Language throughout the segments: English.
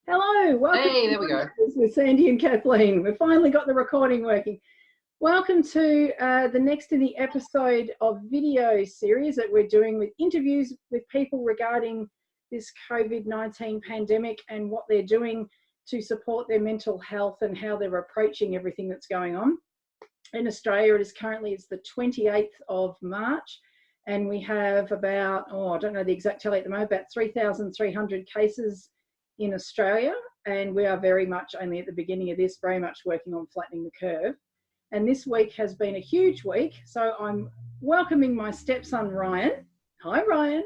Hello, welcome Hey, there to we go. with Sandy and Kathleen. We've finally got the recording working. Welcome to the next in the episode of video series that we're doing with interviews with people regarding this COVID-19 pandemic and what they're doing to support their mental health and how they're approaching everything that's going on. In Australia, it's the 28th of March, and we have about, I don't know the exact tally at the moment, about 3,300 cases in Australia, and we are very much only at the beginning of this, very much working on flattening the curve. And this week has been a huge week, so I'm welcoming my stepson Ryan. Hi Ryan.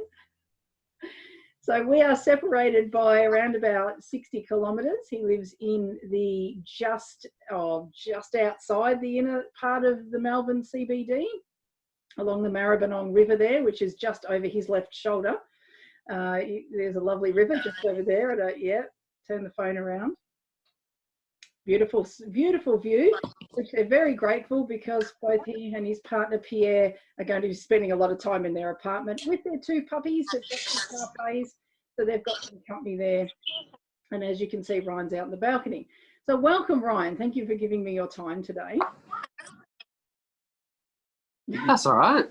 So we are separated by around about 60 kilometres. He lives in the just outside the inner part of the Melbourne CBD, along the Maribyrnong River there, which is just over his left shoulder. There's a lovely river just over there. Turn the phone around. Beautiful, beautiful view, which they're very grateful because both he and his partner Pierre are going to be spending a lot of time in their apartment with their two puppies. They've got two Sharpies, so they've got some company there. And as you can see, Ryan's out in the balcony. So welcome, Ryan. Thank you for giving me your time today. That's all right.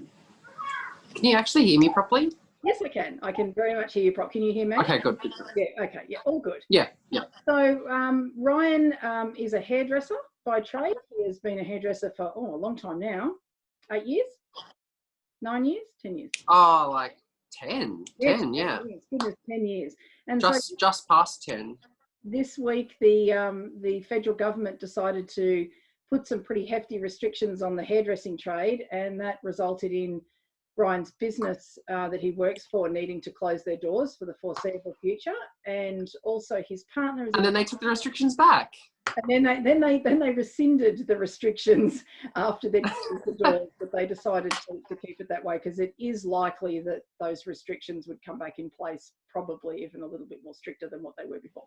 Can you actually hear me properly? Yes, I can. I can very much hear you. Can you hear me? Okay, good. Yeah, okay. Yeah, all good. Yeah. So Ryan is a hairdresser by trade. He has been a hairdresser for a long time now. 8 years? 9 years? 10 years? Oh, like 10. Yes, 10, yeah. Goodness, 10 years. And just past 10. This week, the federal government decided to put some pretty hefty restrictions on the hairdressing trade, and that resulted in Ryan's business that he works for needing to close their doors for the foreseeable future, and also his partner is. And then they took the restrictions back. And then they rescinded the restrictions after they closed the doors, but they decided to keep it that way because it is likely that those restrictions would come back in place, probably even a little bit more stricter than what they were before.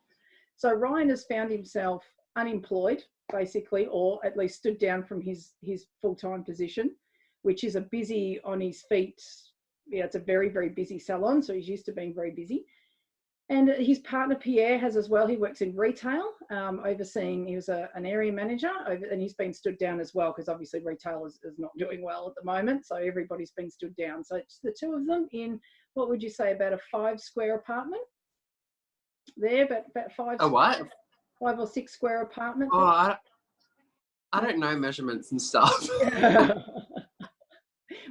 So Ryan has found himself unemployed, basically, or at least stood down from his full-time position, which is a busy on his feet. Yeah, it's a very, very busy salon. So he's used to being very busy. And his partner, Pierre, has as well. He works in retail, overseeing, he was an area manager, and he's been stood down as well because obviously retail is not doing well at the moment. So everybody's been stood down. So it's the two of them in, what would you say, about a 5-square apartment there, about 5 or 6 square apartment. Oh, I don't know measurements and stuff.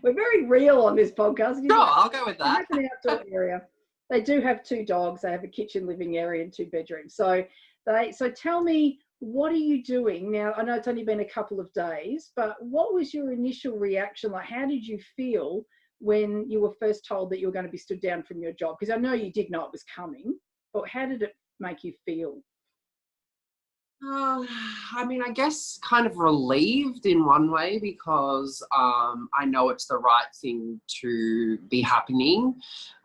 We're very real on this podcast. Sure, I'll go with that. It's an outdoor area. They do have 2 dogs. They have a kitchen, living area, and 2 bedrooms. So tell me, what are you doing now? I know it's only been a couple of days, but what was your initial reaction? Like, how did you feel when you were first told that you were going to be stood down from your job? Because I know you did know it was coming, but how did it make you feel? I mean, I guess kind of relieved in one way because I know it's the right thing to be happening.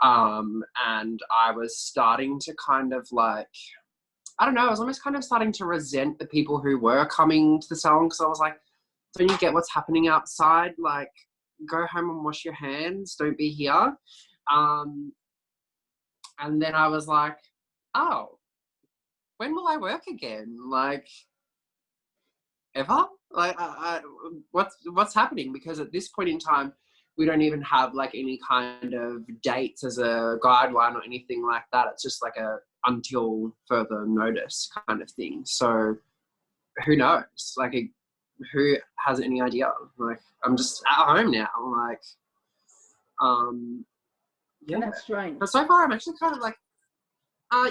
And I was starting to kind of like, I don't know, I was almost kind of starting to resent the people who were coming to the salon because I was like, don't you get what's happening outside? Like, go home and wash your hands. Don't be here. And then I was like, oh, when will I work again? Like, ever? Like, what's happening? Because at this point in time, we don't even have like any kind of dates as a guideline or anything like that. It's just like a until further notice kind of thing. So who knows? Like, who has any idea? Like, I'm just at home now. Like, yeah. That's strange. But so far, I'm actually kind of like,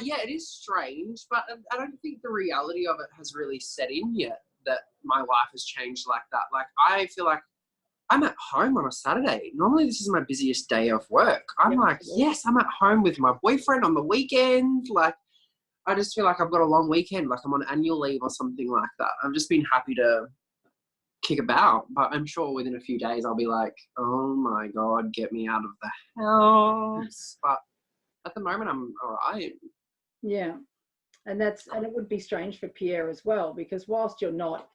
yeah, it is strange, but I don't think the reality of it has really set in yet, that my life has changed like that. Like, I feel like I'm at home on a Saturday. Normally, this is my busiest day of work. I'm like, yes, I'm at home with my boyfriend on the weekend. Like, I just feel like I've got a long weekend, like I'm on annual leave or something like that. I've just been happy to kick about, but I'm sure within a few days I'll be like, oh my God, get me out of the house. But at the moment, I'm all right. Yeah, and it would be strange for Pierre as well, because whilst you're not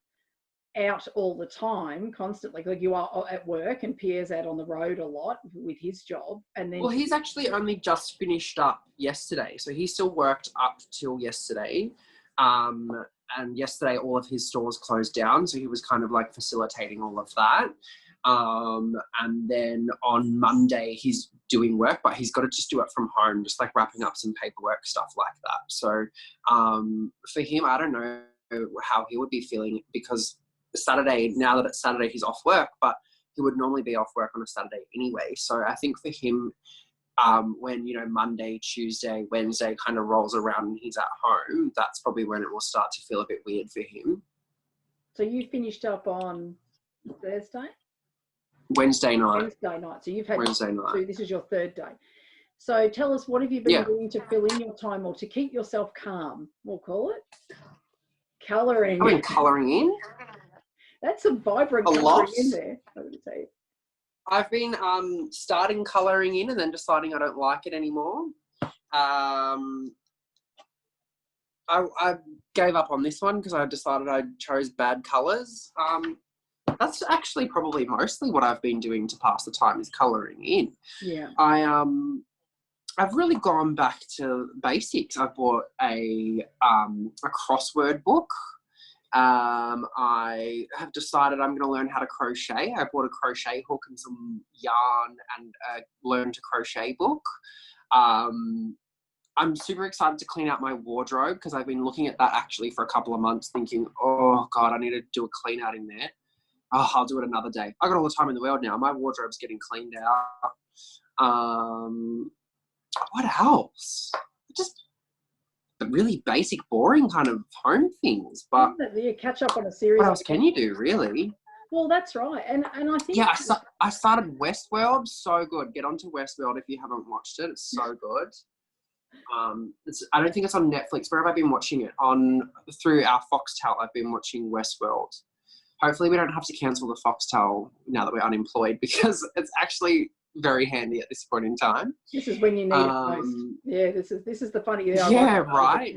out all the time, constantly, like you are at work and Pierre's out on the road a lot with his job, and then... Well, he's actually only just finished up yesterday, so he still worked up till yesterday. And yesterday all of his stores closed down, so he was kind of like facilitating all of that. And then on Monday he's doing work, but he's got to just do it from home, just like wrapping up some paperwork, stuff like that. So for him, I don't know how he would be feeling, because Saturday, now that it's Saturday, he's off work, but he would normally be off work on a Saturday anyway. So I think for him, when, you know, Monday, Tuesday, Wednesday kind of rolls around and he's at home, that's probably when it will start to feel a bit weird for him. So you finished up on Thursday? Wednesday night. Wednesday night. So you've had Wednesday night. So this is your third day. So tell us, what have you been doing to fill in your time, or to keep yourself calm, we'll call it? Colouring. I've been colouring in. That's some vibrant colouring in there, I would say. I've been starting colouring in and then deciding I don't like it anymore. I gave up on this one because I decided I chose bad colours. That's actually probably mostly what I've been doing to pass the time, is colouring in. Yeah. I've really gone back to basics. I bought a crossword book. I have decided I'm going to learn how to crochet. I bought a crochet hook and some yarn and a learn to crochet book. I'm super excited to clean out my wardrobe, because I've been looking at that actually for a couple of months, thinking, oh God, I need to do a clean out in there. Oh, I'll do it another day. I got all the time in the world now. My wardrobe's getting cleaned out. What else? Just really basic, boring kind of home things. But you catch up on a series. What else can you do, really? Well, that's right. And I think... Yeah, I started Westworld. So good. Get onto Westworld if you haven't watched it. It's so good. I don't think it's on Netflix. Where have I been watching it? Through our Foxtel, I've been watching Westworld. Hopefully we don't have to cancel the Foxtel now that we're unemployed, because it's actually very handy at this point in time. This is when you need it most. Yeah, this is the funny thing. Yeah, right.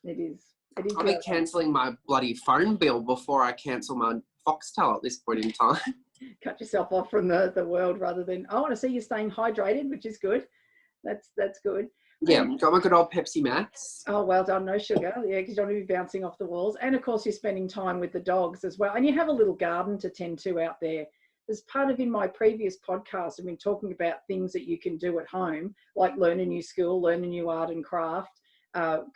It is. I'll be cancelling my bloody phone bill before I cancel my Foxtel at this point in time. Cut yourself off from the world, rather than... I want to see you staying hydrated, which is good. That's good. Yeah, got my good old Pepsi Max. Oh, well done. No sugar. Yeah, because you don't want to be bouncing off the walls. And of course, you're spending time with the dogs as well. And you have a little garden to tend to out there. As part of, in my previous podcast, I've been talking about things that you can do at home, like learn a new skill, learn a new art and craft,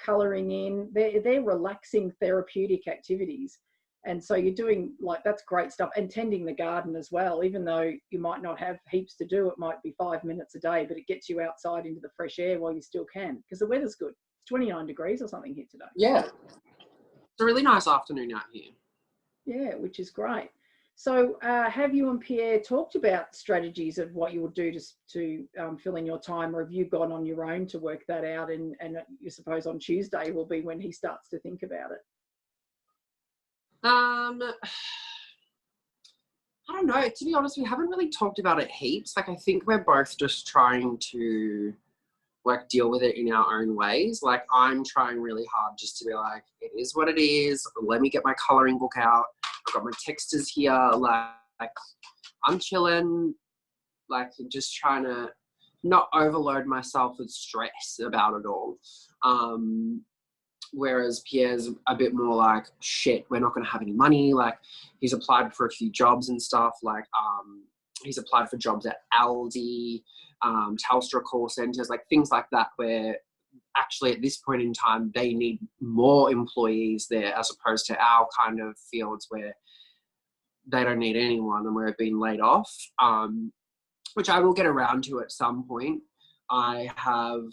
colouring in. They're relaxing, therapeutic activities. And so you're doing, like, that's great stuff. And tending the garden as well, even though you might not have heaps to do. It might be 5 minutes a day, but it gets you outside into the fresh air while you still can, because the weather's good. It's 29 degrees or something here today. Yeah. It's a really nice afternoon out here. Yeah, which is great. So have you and Pierre talked about strategies of what you will do to fill in your time, or have you gone on your own to work that out? And you suppose on Tuesday will be when he starts to think about it. I don't know. To be honest, we haven't really talked about it heaps. Like, I think we're both just trying to, like, deal with it in our own ways. Like, I'm trying really hard just to be like, it is what it is. Let me get my colouring book out. I've got my texters here. Like, I'm chilling. Like, just trying to not overload myself with stress about it all. Whereas Pierre's a bit more like, shit, we're not going to have any money. Like, he's applied for a few jobs and stuff. Like, he's applied for jobs at Aldi, Telstra call centres, like things like that, where actually at this point in time, they need more employees there, as opposed to our kind of fields where they don't need anyone and we're being laid off, which I will get around to at some point. I have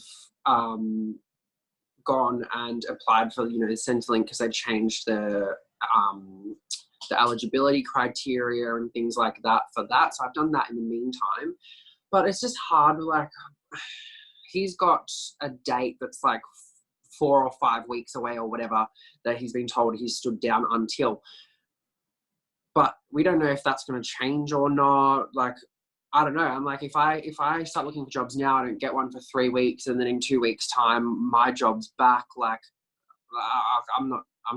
gone and applied for, Centrelink, because they changed the eligibility criteria and things like that for that. So I've done that in the meantime. But it's just hard. Like, he's got a date that's like 4 or 5 weeks away or whatever that he's been told he's stood down until. But we don't know if that's going to change or not. Like, I don't know. I'm like, if I start looking for jobs now, I don't get one for 3 weeks, and then in 2 weeks' time, my job's back. Like, I'm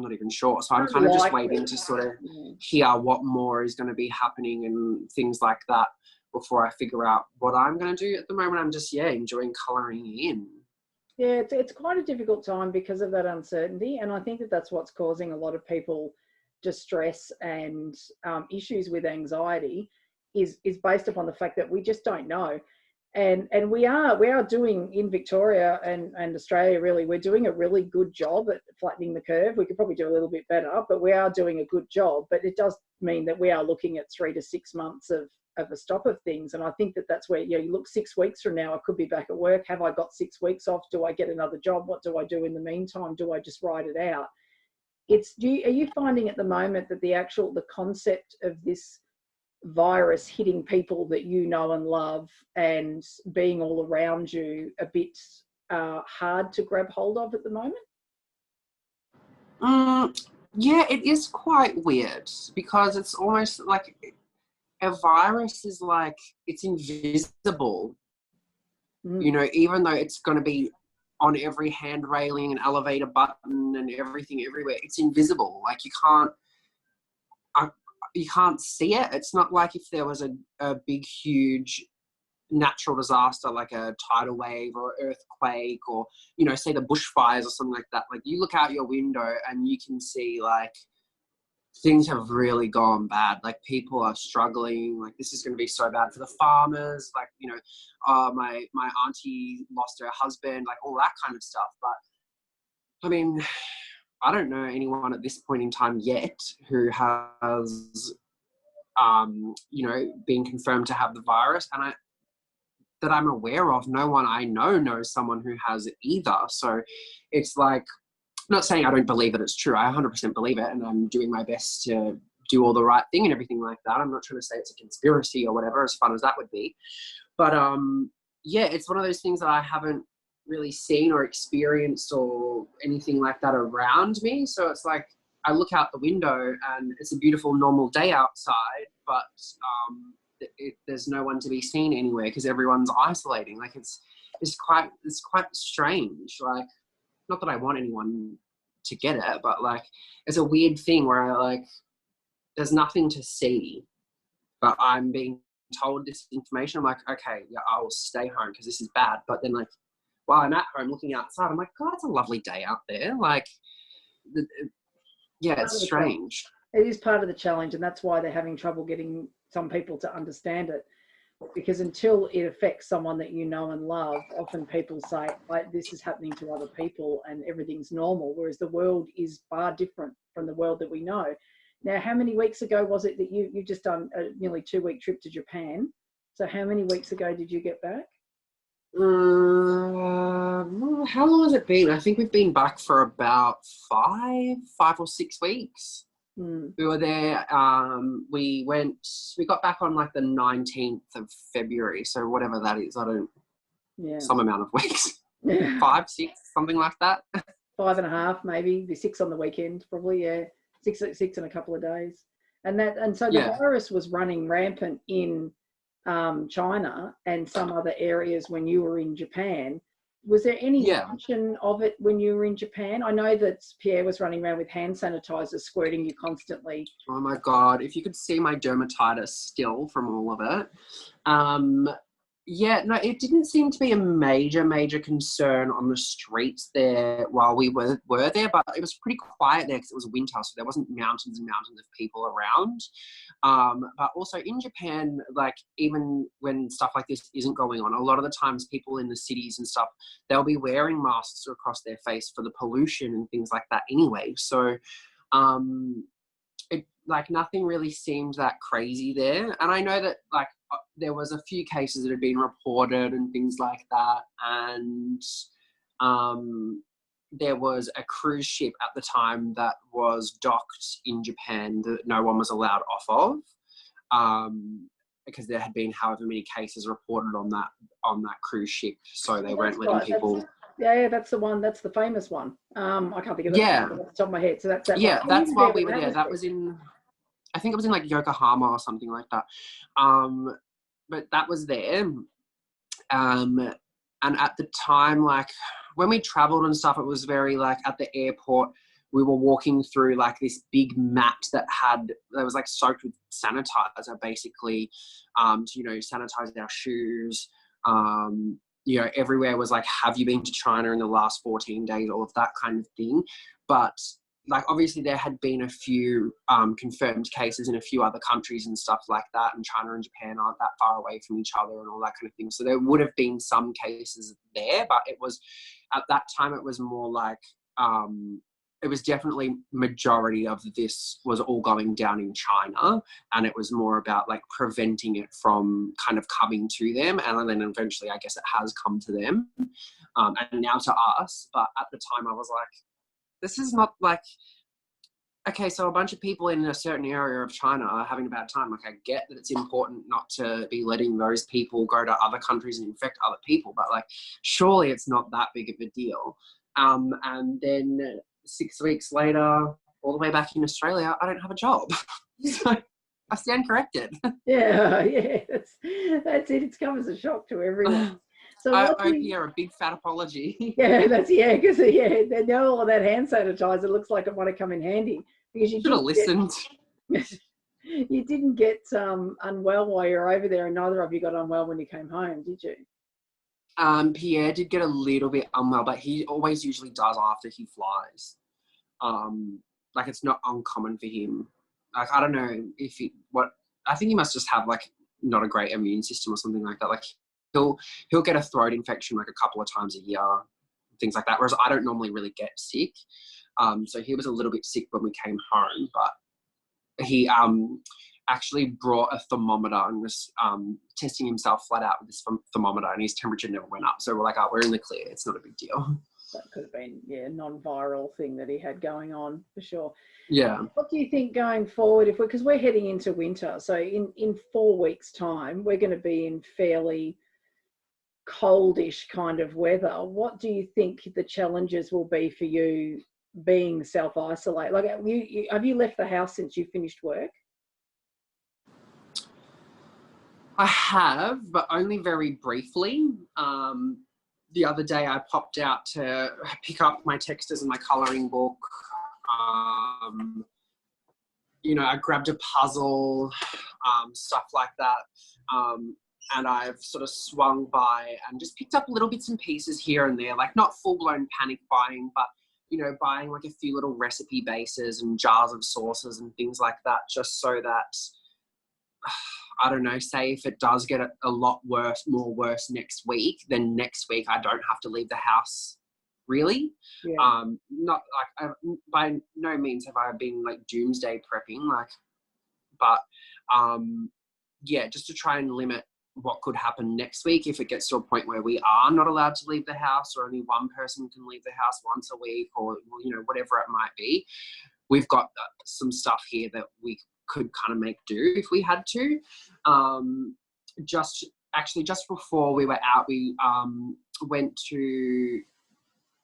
not even sure. So I'm kind of just waiting to sort of hear what more is going to be happening and things like that before I figure out what I'm going to do. At the moment, I'm just, enjoying colouring in. Yeah, it's quite a difficult time because of that uncertainty. And I think that that's what's causing a lot of people distress and issues with anxiety is based upon the fact that we just don't know. And we are doing in Victoria and Australia, really, we're doing a really good job at flattening the curve. We could probably do a little bit better, but we are doing a good job. But it does mean that we are looking at 3 to 6 months of a stop of things. And I think that that's where, you look 6 weeks from now, I could be back at work. Have I got 6 weeks off? Do I get another job? What do I do in the meantime? Do I just ride it out? Are you finding at the moment that the concept of this virus hitting people that you know and love and being all around you a bit hard to grab hold of at the moment? Yeah, it is quite weird because it's almost like a virus is like, it's invisible. Even though it's going to be on every hand railing and elevator button and everything everywhere, it's invisible. Like you can't see it. It's not like if there was a big, huge natural disaster like a tidal wave or earthquake or, say the bushfires or something like that. Like you look out your window and you can see like things have really gone bad. Like people are struggling. Like this is going to be so bad for the farmers. Like, my auntie lost her husband, like all that kind of stuff. But I mean, I don't know anyone at this point in time yet who has, been confirmed to have the virus. And that I'm aware of, no one I know knows someone who has it either. So it's like, I'm not saying I don't believe that it's true. I 100% believe it, and I'm doing my best to do all the right thing and everything like that. I'm not trying to say it's a conspiracy or whatever, as fun as that would be. But it's one of those things that I haven't really seen or experienced or anything like that around me. So it's like I look out the window and it's a beautiful normal day outside, but there's no one to be seen anywhere because everyone's isolating. Like it's quite strange. Like, not that I want anyone to get it, but like it's a weird thing where there's nothing to see, but I'm being told this information. I'm like, okay, yeah, I'll stay home because this is bad. But then like while I'm at home looking outside, I'm like, God, it's a lovely day out there. Like, it's strange. It is part of the challenge, and that's why they're having trouble getting some people to understand it. Because until it affects someone that you know and love, often people say, this is happening to other people and everything's normal, whereas the world is far different from the world that we know. Now, how many weeks ago was it that you've just done a nearly 2-week trip to Japan? So how many weeks ago did you get back? How long has it been? I think we've been back for about 5 or 6 weeks. We were there. We got back on like the 19th of February. So whatever that is, some amount of weeks, 5, 6, something like that. 5.5, maybe. The 6 on the weekend, probably. Yeah, 6 in a couple of days. And so the virus was running rampant in China and some other areas when you were in Japan. Was there any mention of it when you were in Japan? I know that Pierre was running around with hand sanitizer squirting you constantly. Oh my God, if you could see my dermatitis still from all of it. It didn't seem to be a major concern on the streets there while we were there, but it was pretty quiet there because it was winter, so there wasn't mountains and mountains of people around. But also in Japan, like even when stuff like this isn't going on, a lot of the times people in the cities and stuff, they'll be wearing masks across their face for the pollution and things like that anyway. So nothing really seemed that crazy there. And I know that there was a few cases that had been reported and things like that. And there was a cruise ship at the time that was docked in Japan that no one was allowed off of, because there had been however many cases reported on that cruise ship. So they weren't letting people. That's the one. That's the famous one. I can't think of it off the top of my head. So that's that. Yeah, that's why we were there. That was in, I think it was in like Yokohama or something like that. But that was there. And at the time, like when we traveled and stuff, it was very like at the airport, we were walking through like this big mat that was like soaked with sanitizer basically, to, you know, sanitize our shoes. You know, everywhere was like, have you been to China in the last 14 days? All of that kind of thing. But like, obviously there had been a few confirmed cases in a few other countries and stuff like that. And China and Japan aren't that far away from each other and all that kind of thing. So there would have been some cases there, but it was, at that time, it was more like, it was definitely majority of this was all going down in China, and it was more about like preventing it from kind of coming to them. And then eventually, I guess it has come to them, and now to us. But at the time I was like, this is not like, okay, so a bunch of people in a certain area of China are having a bad time. Like, I get that it's important not to be letting those people go to other countries and infect other people, but like, surely it's not that big of a deal. And then 6 weeks later, all the way back in Australia, I don't have a job. So I stand corrected. Yeah, that's it. It's come as a shock to everyone. So I owe Pierre a big fat apology. Yeah, because they know all of that hand sanitizer looks like it might have come in handy, because you should have listened. You didn't get unwell while you were over there, and neither of you got unwell when you came home, did you? Pierre did get a little bit unwell, but he always usually does after he flies. Like, it's not uncommon for him. Like, I don't know if I think he must just have like not a great immune system or something like that. Like, he'll get a throat infection like a couple of times a year, things like that. Whereas I don't normally really get sick. So he was a little bit sick when we came home, but he actually brought a thermometer and was testing himself flat out with this thermometer, and his temperature never went up. So we're like, oh, we're in the clear. It's not a big deal. That could have been, a non-viral thing that he had going on, for sure. Yeah. What do you think going forward, because we're heading into winter, so in 4 weeks' time, we're going to be in fairly coldish kind of weather. What do you think the challenges will be for you being self-isolated? Like, have you left the house since you finished work? I have, but only very briefly. The other day I popped out to pick up my texters and my colouring book. You know, I grabbed a puzzle, stuff like that. And I've sort of swung by and just picked up little bits and pieces here and there, like not full-blown panic buying, but, you know, buying like a few little recipe bases and jars of sauces and things like that, just so that, I don't know, say if it does get a lot worse next week, then next week I don't have to leave the house, really. Yeah. Not like, by no means have I been like doomsday prepping, like, but yeah, just to try and limit what could happen next week if it gets to a point where we are not allowed to leave the house, or only one person can leave the house once a week, or, you know, whatever it might be. We've got some stuff here that we could kind of make do if we had to. Just before we were out, we went to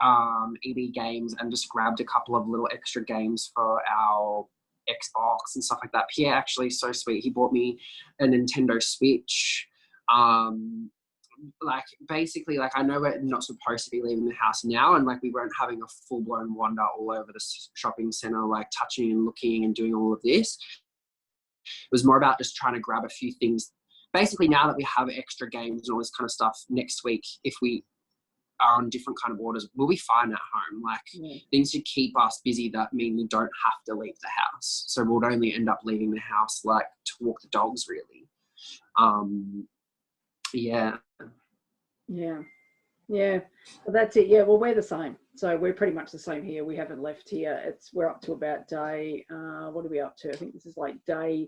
EB Games and just grabbed a couple of little extra games for our Xbox and stuff like that. Pierre actually so sweet. He bought me a Nintendo Switch. Like, basically, like, I know we're not supposed to be leaving the house now, and like we weren't having a full-blown wander all over the shopping center, like touching and looking and doing all of this. It was more about just trying to grab a few things. Basically, now that we have extra games and all this kind of stuff, next week, if we are on different kind of orders, we'll be fine at home. Like, things to keep us busy that mean we don't have to leave the house. So we'll only end up leaving the house like to walk the dogs, really. Yeah. Well, that's it. Yeah, well, we're the same. So we're pretty much the same here. We haven't left here. We're up to about day, what are we up to? I think this is like day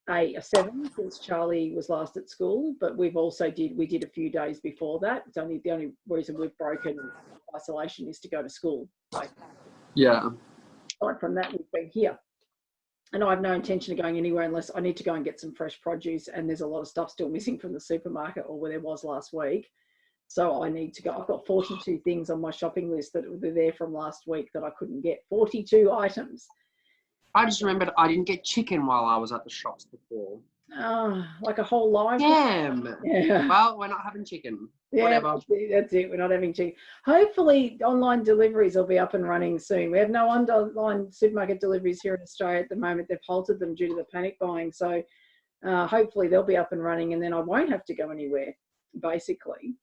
7 since Charlie was last at school, but we did a few days before that. It's only the only reason we've broken isolation is to go to school. So, yeah. aside from that, we've been here. And I have no intention of going anywhere unless I need to go and get some fresh produce, and there's a lot of stuff still missing from the supermarket, or where there was last week. So I need to go. I've got 42 things on my shopping list that were there from last week that I couldn't get. 42 items. I just remembered I didn't get chicken while I was at the shops before. like a whole live. Damn. Yeah. Well, we're not having chicken. Yeah, Whatever. that's it. We're not having chicken. Hopefully, online deliveries will be up and running soon. We have no online supermarket deliveries here in Australia at the moment. They've halted them due to the panic buying. So hopefully they'll be up and running, and then I won't have to go anywhere, basically.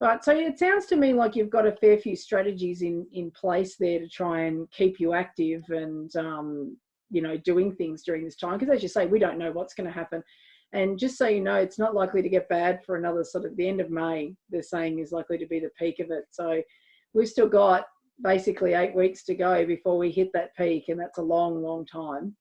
But so it sounds to me like you've got a fair few strategies in place there to try and keep you active and, you know, doing things during this time. Because as you say, we don't know what's going to happen. And just so you know, it's not likely to get bad for another sort of the end of May, they're saying is likely to be the peak of it. So we've still got basically 8 weeks to go before we hit that peak. And that's a long, long time.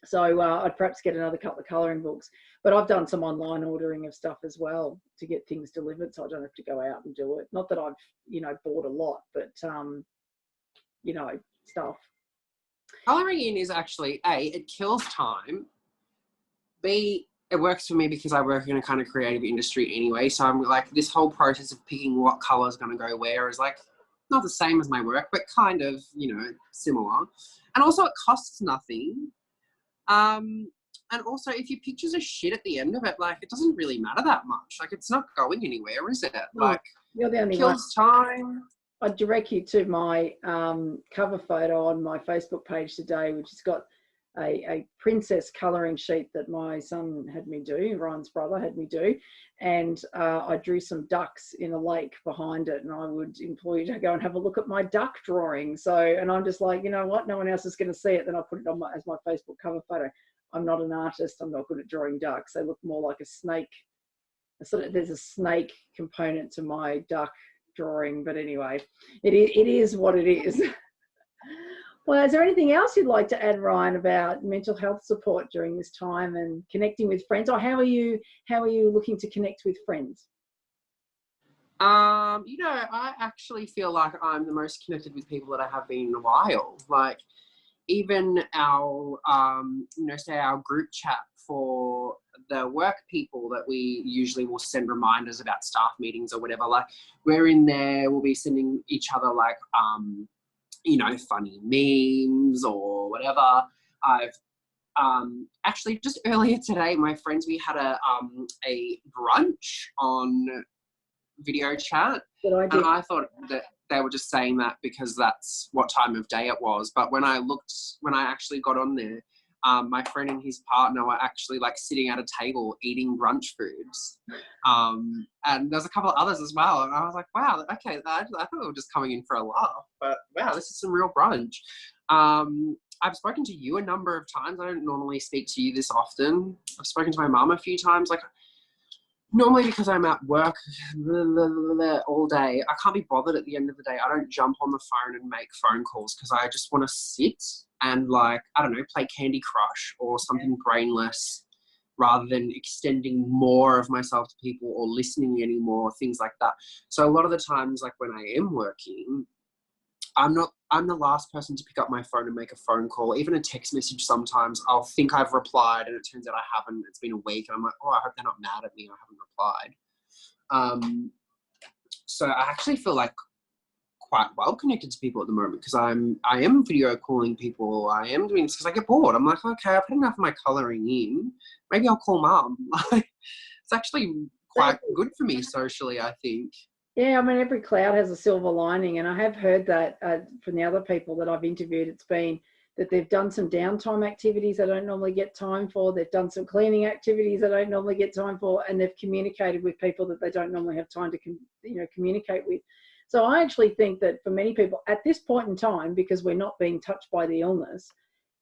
So I'd perhaps get another couple of colouring books. But I've done some online ordering of stuff as well to get things delivered, so I don't have to go out and do it. Not that I've, you know, bought a lot, but, you know, stuff. Colouring in is actually, A, it kills time. B, it works for me because I work in a kind of creative industry anyway. So I'm like, this whole process of picking what colour is going to go where is like not the same as my work, but kind of, you know, similar. And also it costs nothing. And also, if your pictures are shit at the end of it, like, it doesn't really matter that much. Like, it's not going anywhere, is it? Like, you're the only kills time. I'd direct you to my cover photo on my Facebook page today, which has got a princess colouring sheet that my son had me do, Ryan's brother had me do. And I drew some ducks in a lake behind it, and I would implore you to go and have a look at my duck drawing. So, and I'm just like, you know what, no one else is going to see it. Then I put it on as my Facebook cover photo. I'm not an artist. I'm not good at drawing ducks. They look more like a snake. There's a snake component to my duck drawing, but anyway, it is what it is. Well, is there anything else you'd like to add, Ryan, about mental health support during this time and connecting with friends? Or how are you looking to connect with friends? You know, I actually feel like I'm the most connected with people that I have been in a while. Like, even our, you know, say our group chat for the work people that we usually will send reminders about staff meetings or whatever, like, we're in there, we'll be sending each other, like, you know, funny memes or whatever. I've actually just earlier today, my friends, we had a brunch on video chat, and I thought that they were just saying that because that's what time of day it was. But when I actually got on there, my friend and his partner were actually like sitting at a table eating brunch foods. And there's a couple of others as well. And I was like, wow, okay, I thought we were just coming in for a laugh, but wow, this is some real brunch. I've spoken to you a number of times. I don't normally speak to you this often. I've spoken to my mum a few times. Like, normally because I'm at work all day, I can't be bothered at the end of the day. I don't jump on the phone and make phone calls because I just want to sit and, like, I don't know, play Candy Crush or something brainless rather than extending more of myself to people or listening anymore, things like that. So a lot of the times, like, when I am working, I'm the last person to pick up my phone and make a phone call. Even a text message, sometimes I'll think I've replied and it turns out I haven't. It's been a week and I'm like, oh, I hope they're not mad at me. I haven't replied. So I actually feel like quite well connected to people at the moment because I am video calling people. I am doing this because I get bored. I'm like, okay, I've had enough of my colouring in. Maybe I'll call mum. It's actually quite good for me socially, I think. Yeah, I mean, every cloud has a silver lining, and I have heard that from the other people that I've interviewed, it's been that they've done some downtime activities they don't normally get time for, they've done some cleaning activities they don't normally get time for, and they've communicated with people that they don't normally have time to communicate with. So I actually think that for many people at this point in time, because we're not being touched by the illness,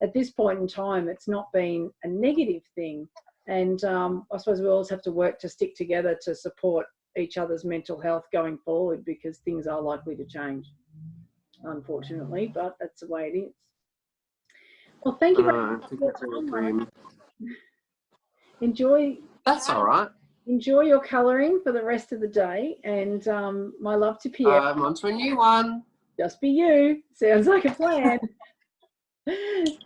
at this point in time, it's not been a negative thing. And I suppose we always have to work to stick together to support each other's mental health going forward because things are likely to change, unfortunately, but that's the way it is. Well, thank you very much for your time. Enjoy. That's all right. Enjoy your colouring for the rest of the day, and my love to Pierre. I'm on to a new one. Just be you. Sounds like a plan.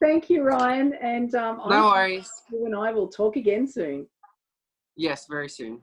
Thank you, Ryan, and no worries. You and I will talk again soon. Yes, very soon.